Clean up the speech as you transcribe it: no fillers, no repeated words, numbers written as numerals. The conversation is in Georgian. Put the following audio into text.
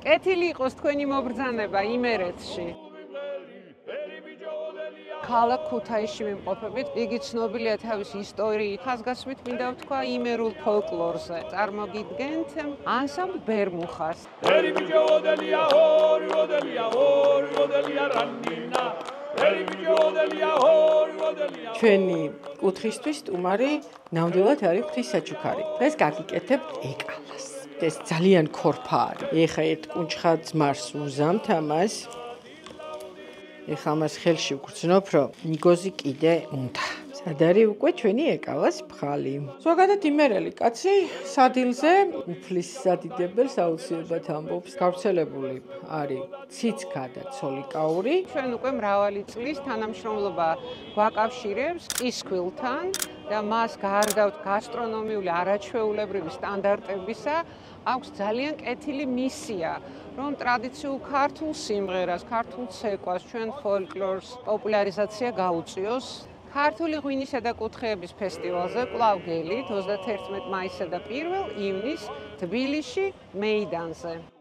კეთილი იყოს თქვენი მობრძანება იმერეთში. ქალაქ ქუთაისში ვიმყოფებით, იგი ცნობილია თავის ისტორიით. ხაზგასმით მინდა ვთქვა იმერულ ფოლკლორზე. წარმოგიდგენთ ანსამბლ ბერმუხას. ჩვენი კუთხისთვის სტუმარი ნამდვილად არის ღვთის საჩუქარი. დღეს გაგიკეთებთ ეკალას. ეს ძალიან ქორფა არის. ეხა ერთ კუნჩხა ძმარს უზამთ ამას. ეხა ამას ხელში ვგრძნობ, რომ ნიგოზი კიდე უნდა. სად არის უკვე ჩვენი ეკალას ფხალი. ზოგადად იმერელი კაცი სადილზე უფლის სადიდებელს აუცილებლად ამბობს. გავრცელებული არის ციცქა და ცოლიკაური. ჩვენ უკვე მრავალი წლის თანამშრომლობა გვაკავშირებს ტისქვილთან და მას გარდა გასტრონომიული არაჩვეულებრივი სტანდარტებისა აქვს ძალიან კეთილი მისია, რომ ტრადიციულ ქართულ სიმღერას, ქართულ ცეკვას, ჩვენ ფოლკლორს პოპულარიზაცია გაუწიოს. ქართული ღვინისა და კუთხეების ფესტივალზე კვლავ გელით 31 მაისსა და 1 ივნისს თბილისში მეიდანზე.